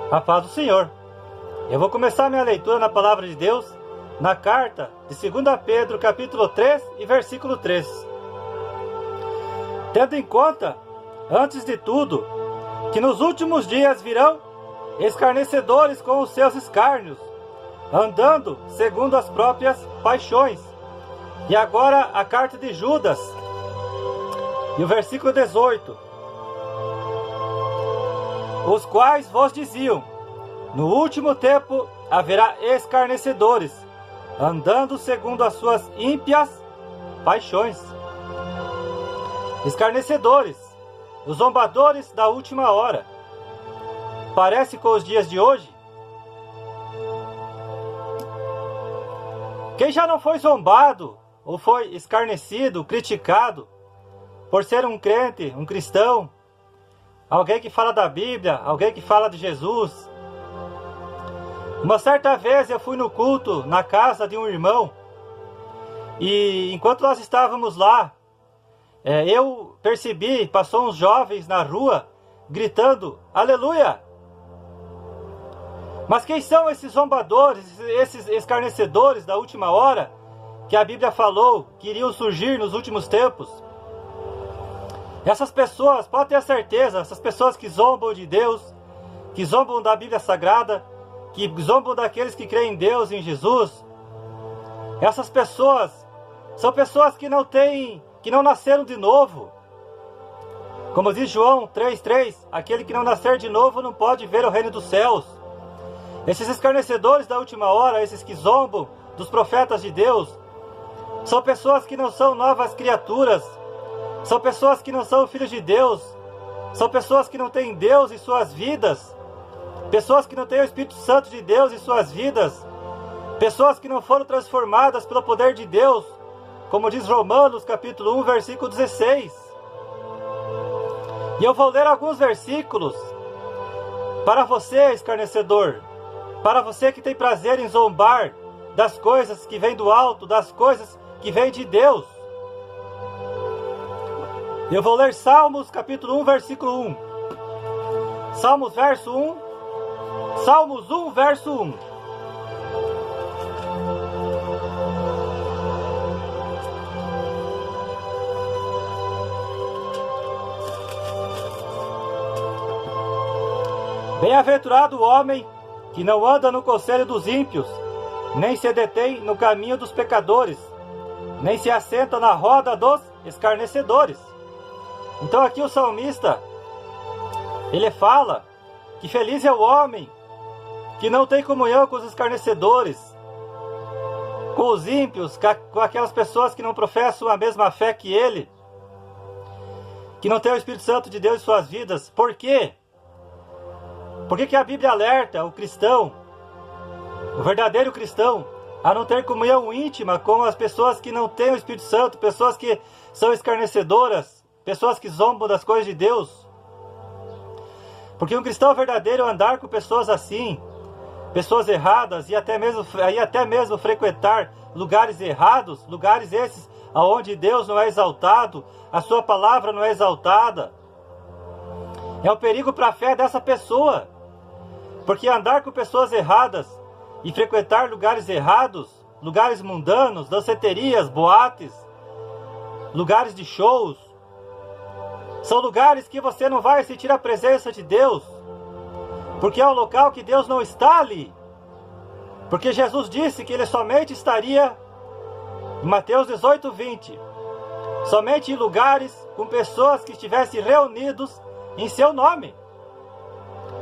A paz do Senhor. Eu vou começar minha leitura na Palavra de Deus, na carta de 2 Pedro, capítulo 3 e versículo 3. Tendo em conta, antes de tudo, que nos últimos dias virão escarnecedores com os seus escárnios, andando segundo as próprias paixões. E agora a carta de Judas, e o versículo 18. Os quais vos diziam: no último tempo haverá escarnecedores, andando segundo as suas ímpias paixões. Escarnecedores, os zombadores da última hora. Parece com os dias de hoje? Quem já não foi zombado, ou foi escarnecido, criticado, por ser um crente, um cristão, alguém que fala da Bíblia, alguém que fala de Jesus? Uma certa vez eu fui no culto, na casa de um irmão, e enquanto nós estávamos lá, eu percebi, passou uns jovens na rua, gritando, aleluia! Mas quem são esses zombadores, esses escarnecedores da última hora, que a Bíblia falou que iriam surgir nos últimos tempos? Essas pessoas, pode ter certeza, essas pessoas que zombam de Deus, que zombam da Bíblia Sagrada, que zombam daqueles que creem em Deus, em Jesus, essas pessoas são pessoas que não nasceram de novo. Como diz João 3,3, aquele que não nascer de novo não pode ver o reino dos céus. Esses escarnecedores da última hora, esses que zombam dos profetas de Deus, são pessoas que não são novas criaturas, são pessoas que não são filhos de Deus, são pessoas que não têm Deus em suas vidas, pessoas que não têm o Espírito Santo de Deus em suas vidas, pessoas que não foram transformadas pelo poder de Deus, como diz Romanos capítulo 1, versículo 16. E eu vou ler alguns versículos para você, escarnecedor, para você que tem prazer em zombar das coisas que vêm do alto, das coisas que vêm de Deus. Eu vou ler Salmos capítulo 1, versículo 1. Salmos 1, verso 1. Bem-aventurado o homem que não anda no conselho dos ímpios, nem se detém no caminho dos pecadores, nem se assenta na roda dos escarnecedores. Então aqui o salmista, ele fala que feliz é o homem que não tem comunhão com os escarnecedores, com os ímpios, com aquelas pessoas que não professam a mesma fé que ele, que não tem o Espírito Santo de Deus em suas vidas. Por quê? Por que a Bíblia alerta o cristão, o verdadeiro cristão, a não ter comunhão íntima com as pessoas que não têm o Espírito Santo, pessoas que são escarnecedoras, pessoas que zombam das coisas de Deus? Porque um cristão verdadeiro andar com pessoas assim, pessoas erradas, e até mesmo frequentar lugares errados, lugares esses onde Deus não é exaltado, a sua palavra não é exaltada, é um perigo para a fé dessa pessoa. Porque andar com pessoas erradas e frequentar lugares errados, lugares mundanos, danceterias, boates, lugares de shows, são lugares que você não vai sentir a presença de Deus, porque é um local que Deus não está ali. Porque Jesus disse que ele somente estaria, em Mateus 18, 20, somente em lugares com pessoas que estivessem reunidos em seu nome.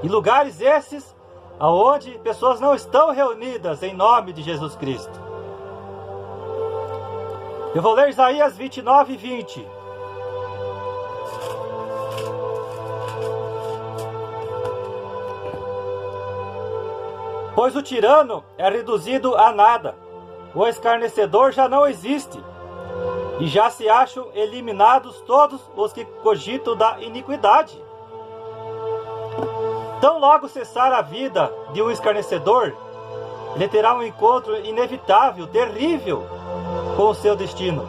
E lugares esses onde pessoas não estão reunidas em nome de Jesus Cristo. Eu vou ler Isaías 29, 20. Pois o tirano é reduzido a nada, o escarnecedor já não existe, e já se acham eliminados todos os que cogitam da iniquidade. Tão logo cessar a vida de um escarnecedor, ele terá um encontro inevitável, terrível, com o seu destino.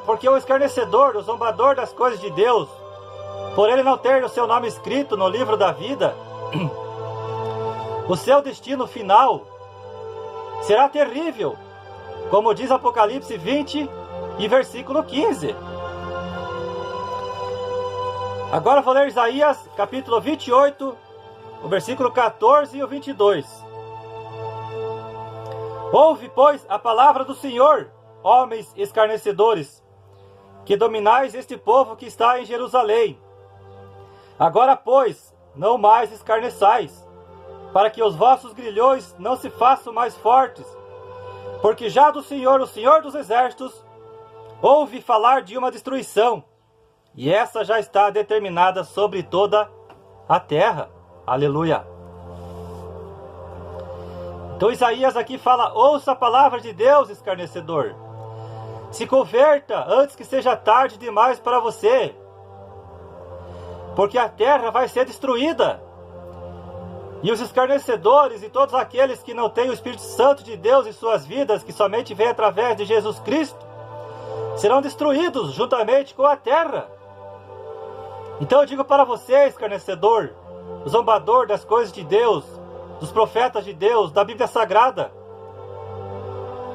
Porque o escarnecedor, o zombador das coisas de Deus, por ele não ter o seu nome escrito no livro da vida, O seu destino final será terrível, como diz Apocalipse 20 e versículo 15. Agora eu vou ler Isaías capítulo 28, o versículo 14 e o 22. Ouve, pois, a palavra do Senhor, homens escarnecedores, que dominais este povo que está em Jerusalém. Agora, pois, não mais escarneçais, para que os vossos grilhões não se façam mais fortes, porque já do Senhor, o Senhor dos Exércitos, ouve falar de uma destruição, e essa já está determinada sobre toda a terra. Aleluia. Então Isaías aqui fala: ouça a palavra de Deus, escarnecedor. Se converta antes que seja tarde demais para você, porque a terra vai ser destruída. E os escarnecedores e todos aqueles que não têm o Espírito Santo de Deus em suas vidas, que somente vem através de Jesus Cristo, serão destruídos juntamente com a terra. Então eu digo para você, escarnecedor, zombador das coisas de Deus, dos profetas de Deus, da Bíblia Sagrada,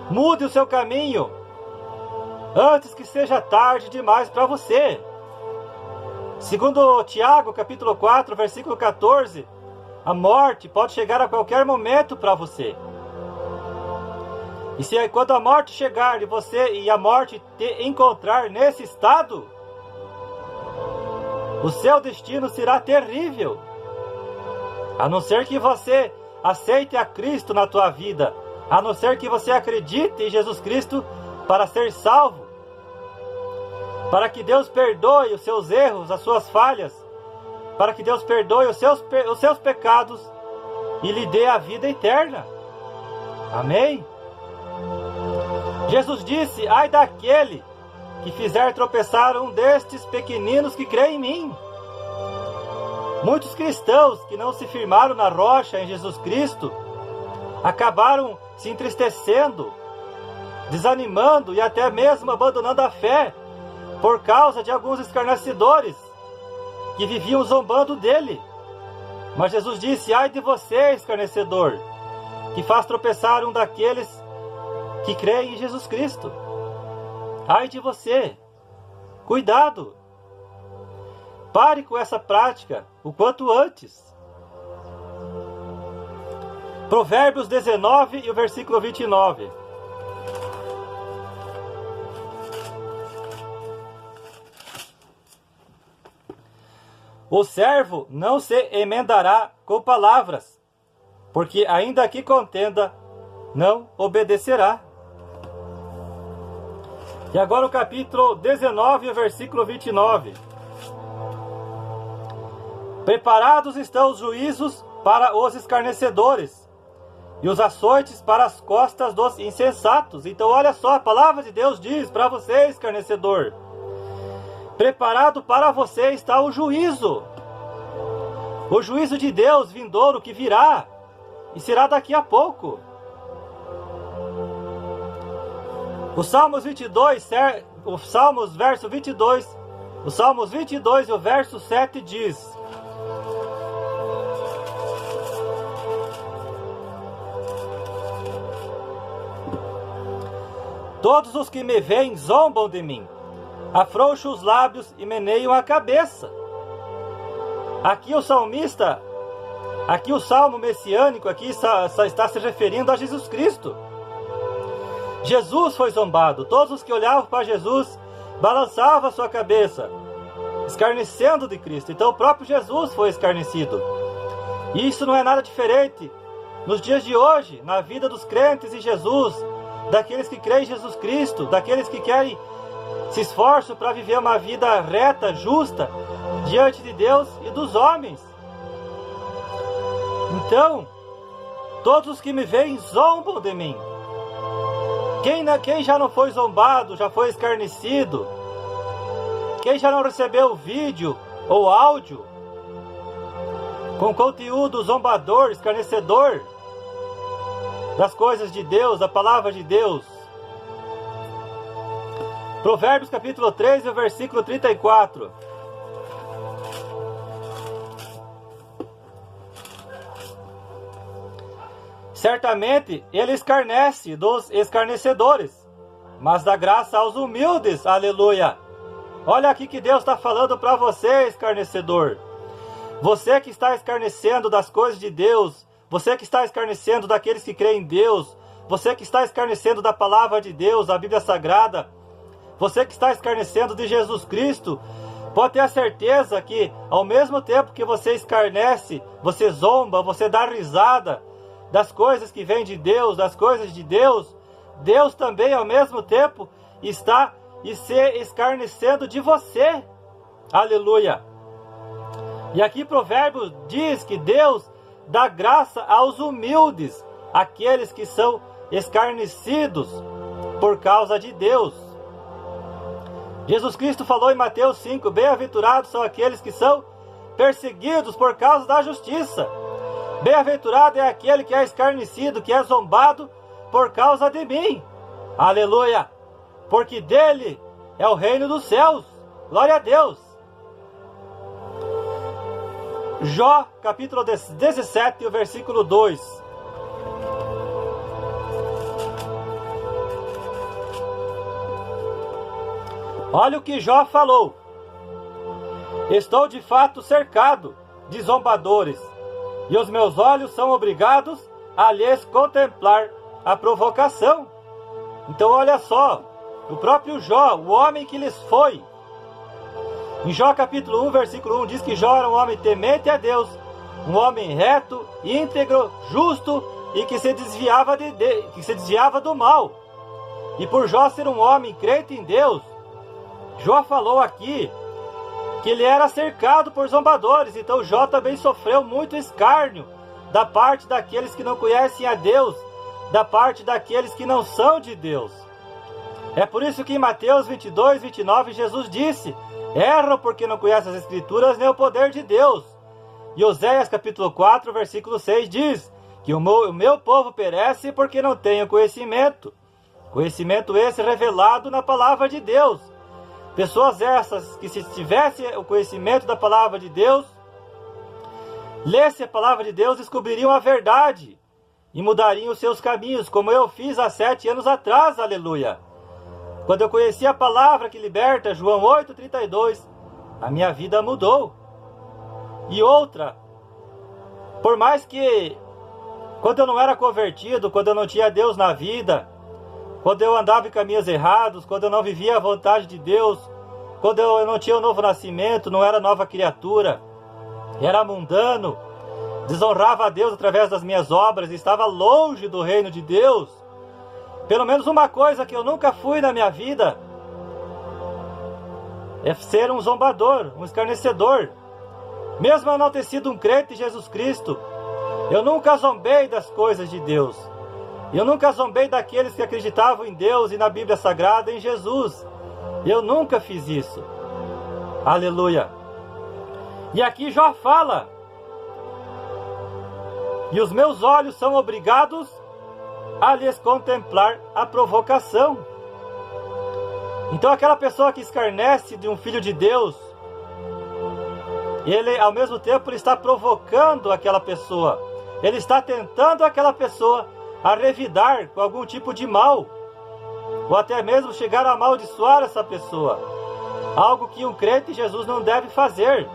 mude o seu caminho antes que seja tarde demais para você. Segundo Tiago, capítulo 4, versículo 14, a morte pode chegar a qualquer momento para você. E se quando a morte chegar e a morte te encontrar nesse estado, o seu destino será terrível. A não ser que você aceite a Cristo na tua vida, a não ser que você acredite em Jesus Cristo para ser salvo, para que Deus perdoe os seus erros, as suas falhas, para que Deus perdoe os seus pecados e lhe dê a vida eterna. Amém? Jesus disse: ai daquele que fizer tropeçar um destes pequeninos que crê em mim. Muitos cristãos que não se firmaram na rocha em Jesus Cristo acabaram se entristecendo, desanimando e até mesmo abandonando a fé por causa de alguns escarnecedores que viviam zombando dele. Mas Jesus disse: ai de você, escarnecedor, que faz tropeçar um daqueles que creem em Jesus Cristo. Ai de você, cuidado, pare com essa prática o quanto antes. Provérbios 19 e o versículo 29. O servo não se emendará com palavras, porque ainda que contenda, não obedecerá. E agora o capítulo 19, versículo 29. Preparados estão os juízos para os escarnecedores, e os açoites para as costas dos insensatos. Então olha só, a palavra de Deus diz para você, escarnecedor: preparado para você está o juízo de Deus vindouro que virá, e será daqui a pouco. O Salmos 22, o Salmos 22 e o verso 7 diz: todos os que me veem zombam de mim, afrouxam os lábios e meneiam a cabeça. Aqui o salmista, aqui o salmo messiânico, aqui está se referindo a Jesus Cristo. Jesus foi zombado. Todos os que olhavam para Jesus balançavam a sua cabeça, escarnecendo de Cristo. Então o próprio Jesus foi escarnecido. E isso não é nada diferente nos dias de hoje, na vida dos crentes em Jesus, daqueles que creem em Jesus Cristo, daqueles que querem se esforçam para viver uma vida reta, justa, diante de Deus e dos homens. Então, todos os que me veem zombam de mim. Quem já não foi zombado, já foi escarnecido? Quem já não recebeu vídeo ou áudio com conteúdo zombador, escarnecedor das coisas de Deus, da palavra de Deus? Provérbios capítulo 13, versículo 34. Certamente ele escarnece dos escarnecedores, mas dá graça aos humildes. Aleluia! Olha aqui que Deus está falando para você, escarnecedor. Você que está escarnecendo das coisas de Deus, você que está escarnecendo daqueles que creem em Deus, você que está escarnecendo da palavra de Deus, da Bíblia Sagrada, você que está escarnecendo de Jesus Cristo, pode ter a certeza que ao mesmo tempo que você escarnece, você zomba, você dá risada das coisas que vêm de Deus, das coisas de Deus, Deus também ao mesmo tempo está se escarnecendo de você. Aleluia! E aqui Provérbios diz que Deus dá graça aos humildes, aqueles que são escarnecidos por causa de Deus. Jesus Cristo falou em Mateus 5, bem-aventurados são aqueles que são perseguidos por causa da justiça. Bem-aventurado é aquele que é escarnecido, que é zombado por causa de mim. Aleluia! Porque dele é o reino dos céus. Glória a Deus! Jó, capítulo 17, o versículo 2. Olha o que Jó falou. Estou de fato cercado de zombadores, e os meus olhos são obrigados a lhes contemplar a provocação. Então olha só, o próprio Jó, o homem que lhes foi. Em Jó capítulo 1, versículo 1, diz que Jó era um homem temente a Deus, um homem reto, íntegro, justo e que se desviava do mal. E por Jó ser um homem crente em Deus, Jó falou aqui que ele era cercado por zombadores. Então Jó também sofreu muito escárnio da parte daqueles que não conhecem a Deus, da parte daqueles que não são de Deus. É por isso que em Mateus 22, 29, Jesus disse: erram porque não conhecem as Escrituras nem o poder de Deus. E Oséias capítulo 4, versículo 6 diz que o meu povo perece porque não tem o conhecimento. Conhecimento esse revelado na palavra de Deus. Pessoas essas que, se tivessem o conhecimento da palavra de Deus, lessem a palavra de Deus, descobririam a verdade e mudariam os seus caminhos, como eu fiz há 7 anos atrás. Aleluia! Quando eu conheci a palavra que liberta, João 8,32, a minha vida mudou. E outra, por mais que quando eu não era convertido, quando eu não tinha Deus na vida, quando eu andava em caminhos errados, quando eu não vivia a vontade de Deus, quando eu não tinha o novo nascimento, não era nova criatura, era mundano, desonrava a Deus através das minhas obras, estava longe do reino de Deus. Pelo menos uma coisa que eu nunca fui na minha vida é ser um zombador, um escarnecedor. Mesmo eu não ter sido um crente em Jesus Cristo, eu nunca zombei das coisas de Deus. Eu nunca zombei daqueles que acreditavam em Deus e na Bíblia Sagrada, em Jesus. Eu nunca fiz isso. Aleluia! E aqui Jó fala: e os meus olhos são obrigados a lhes contemplar a provocação. Então aquela pessoa que escarnece de um filho de Deus, ele ao mesmo tempo ele está provocando aquela pessoa. Ele está tentando aquela pessoa a revidar com algum tipo de mal, ou até mesmo chegar a amaldiçoar essa pessoa, algo que um crente em Jesus não deve fazer.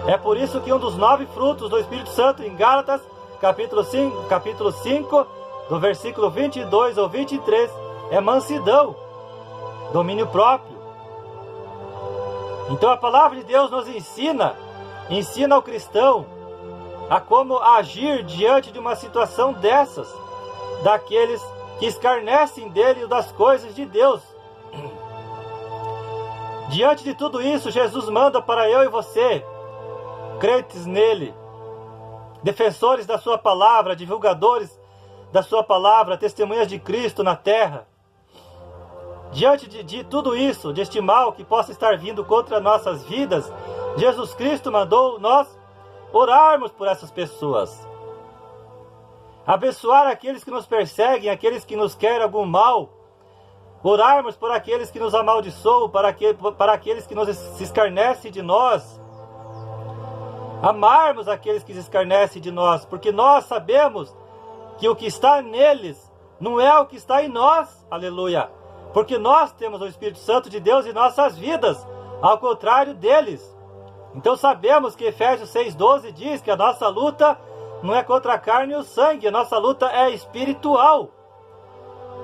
É por isso que um dos 9 frutos do Espírito Santo em Gálatas, capítulo 5, do versículo 22 ou 23, é mansidão, domínio próprio. Então a palavra de Deus nos ensina ao cristão a como agir diante de uma situação dessas, daqueles que escarnecem dele e das coisas de Deus. Diante de tudo isso, Jesus manda para eu e você, crentes nele, defensores da sua palavra, divulgadores da sua palavra, testemunhas de Cristo na terra. Diante de tudo isso, deste mal que possa estar vindo contra nossas vidas, Jesus Cristo mandou nós orarmos por essas pessoas. Abençoar aqueles que nos perseguem, aqueles que nos querem algum mal. Orarmos por aqueles que nos amaldiçoam, para aqueles que se escarnecem de nós. Amarmos aqueles que se escarnecem de nós, porque nós sabemos que o que está neles não é o que está em nós, aleluia, porque nós temos o Espírito Santo de Deus em nossas vidas, ao contrário deles. Então sabemos que Efésios 6,12 diz que a nossa luta não é contra a carne e o sangue, a nossa luta é espiritual.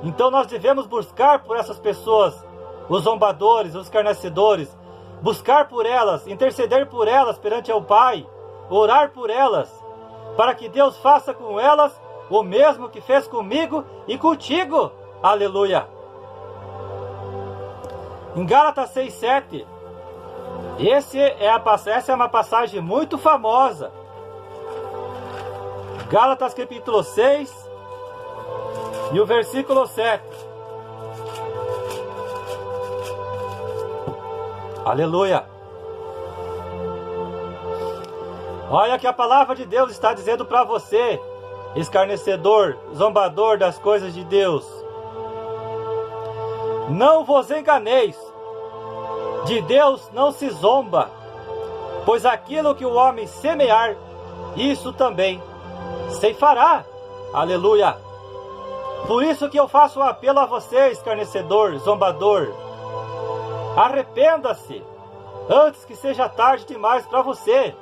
Então nós devemos buscar por essas pessoas, os zombadores, os escarnecedores, buscar por elas, interceder por elas perante ao Pai, orar por elas, para que Deus faça com elas o mesmo que fez comigo e contigo. Aleluia. Em Gálatas 6,7, essa é uma passagem muito famosa. Gálatas capítulo 6 e o versículo 7. Aleluia. Olha que a palavra de Deus está dizendo para você, escarnecedor, zombador das coisas de Deus. Não vos enganeis, de Deus não se zomba, pois aquilo que o homem semear, isso também ceifará. Aleluia. Por isso que eu faço um apelo a você, escarnecedor, zombador. Arrependa-se, antes que seja tarde demais para você.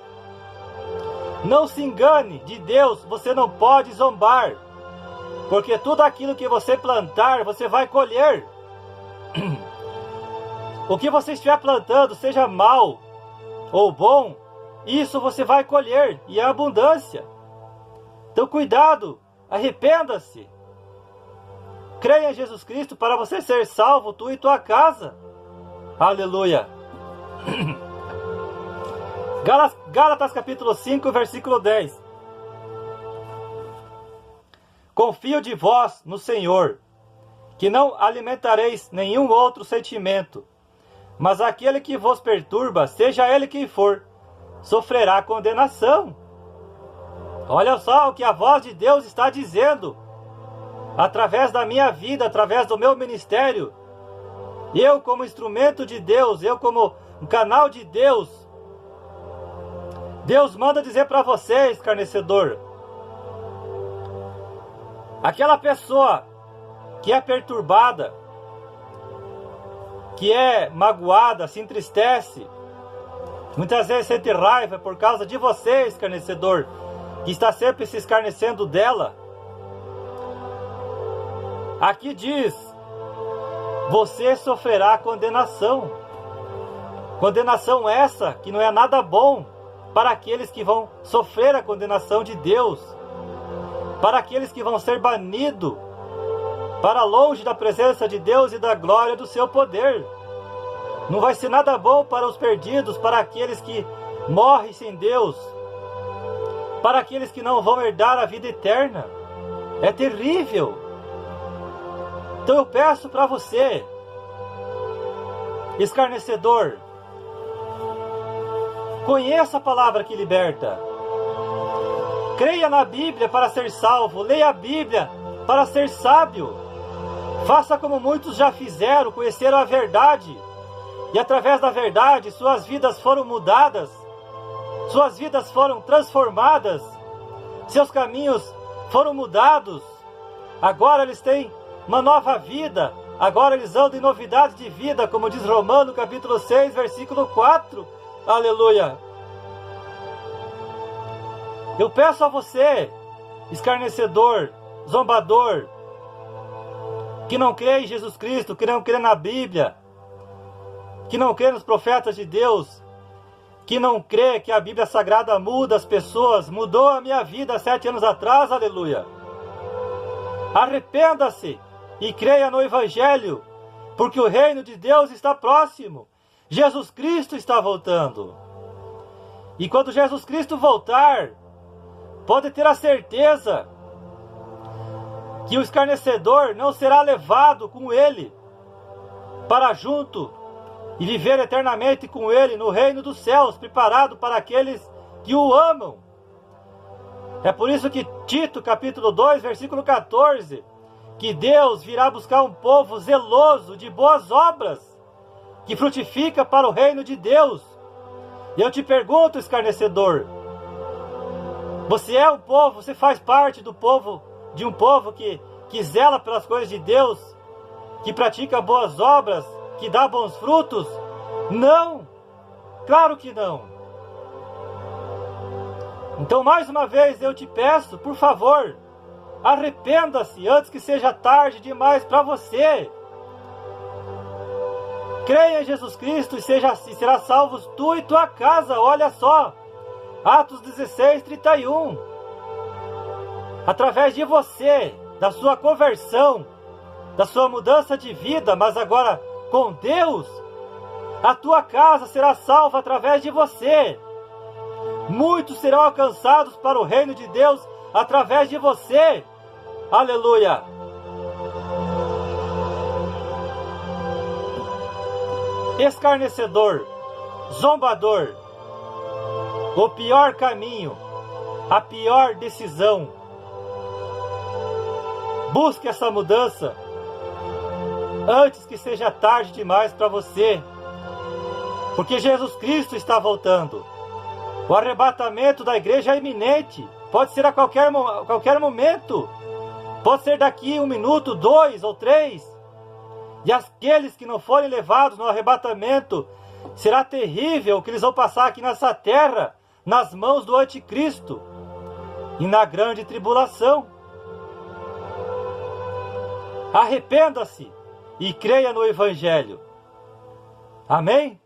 Não se engane, de Deus você não pode zombar, porque tudo aquilo que você plantar, você vai colher. O que você estiver plantando, seja mal ou bom, isso você vai colher, e é abundância. Então cuidado, arrependa-se. Creia em Jesus Cristo para você ser salvo, tu e tua casa. Aleluia. Gálatas capítulo 5, versículo 10. Confio de vós no Senhor, que não alimentareis nenhum outro sentimento, mas aquele que vos perturba, seja ele quem for, sofrerá condenação. Olha só o que a voz de Deus está dizendo, através da minha vida, através do meu ministério. Eu como instrumento de Deus, eu como um canal de Deus, Deus manda dizer para você, escarnecedor, aquela pessoa que é perturbada, que é magoada, se entristece, muitas vezes sente raiva por causa de você, escarnecedor, que está sempre se escarnecendo dela. Aqui diz, você sofrerá condenação. Condenação essa que não é nada bom para aqueles que vão sofrer a condenação de Deus, para aqueles que vão ser banidos para longe da presença de Deus e da glória do seu poder. Não vai ser nada bom para os perdidos, para aqueles que morrem sem Deus, para aqueles que não vão herdar a vida eterna. É terrível. Então eu peço para você, escarnecedor, conheça a palavra que liberta. Creia na Bíblia para ser salvo. Leia a Bíblia para ser sábio. Faça como muitos já fizeram, conheceram a verdade. E através da verdade, suas vidas foram mudadas. Suas vidas foram transformadas. Seus caminhos foram mudados. Agora eles têm uma nova vida. Agora eles andam em novidade de vida, como diz Romanos capítulo 6, versículo 4. Aleluia. Eu peço a você, escarnecedor, zombador, que não crê em Jesus Cristo, que não crê na Bíblia, que não crê nos profetas de Deus, que não crê que a Bíblia Sagrada muda as pessoas, mudou a minha vida 7 anos atrás, aleluia. Arrependa-se e creia no Evangelho, porque o reino de Deus está próximo. Jesus Cristo está voltando. E quando Jesus Cristo voltar, pode ter a certeza que o escarnecedor não será levado com ele para junto e viver eternamente com ele no reino dos céus, preparado para aqueles que o amam. É por isso que Tito capítulo 2, versículo 14, que Deus virá buscar um povo zeloso de boas obras, que frutifica para o reino de Deus. E eu te pergunto, escarnecedor, você é um povo, você faz parte do povo de um povo que zela pelas coisas de Deus, que pratica boas obras, que dá bons frutos? Não! Claro que não! Então, mais uma vez, eu te peço, por favor, arrependa-se antes que seja tarde demais para você. Creia em Jesus Cristo e será salvo tu e tua casa. Olha só, Atos 16:31. Através de você, da sua conversão, da sua mudança de vida, mas agora com Deus, a tua casa será salva através de você. Muitos serão alcançados para o reino de Deus através de você. Aleluia! Escarnecedor, zombador, o pior caminho, a pior decisão. Busque essa mudança antes que seja tarde demais para você, porque Jesus Cristo está voltando. O arrebatamento da igreja é iminente, pode ser a qualquer momento, pode ser daqui 1 minuto, 2 ou 3. E aqueles que não forem levados no arrebatamento, será terrível o que eles vão passar aqui nessa terra, nas mãos do anticristo e na grande tribulação. Arrependa-se e creia no Evangelho. Amém?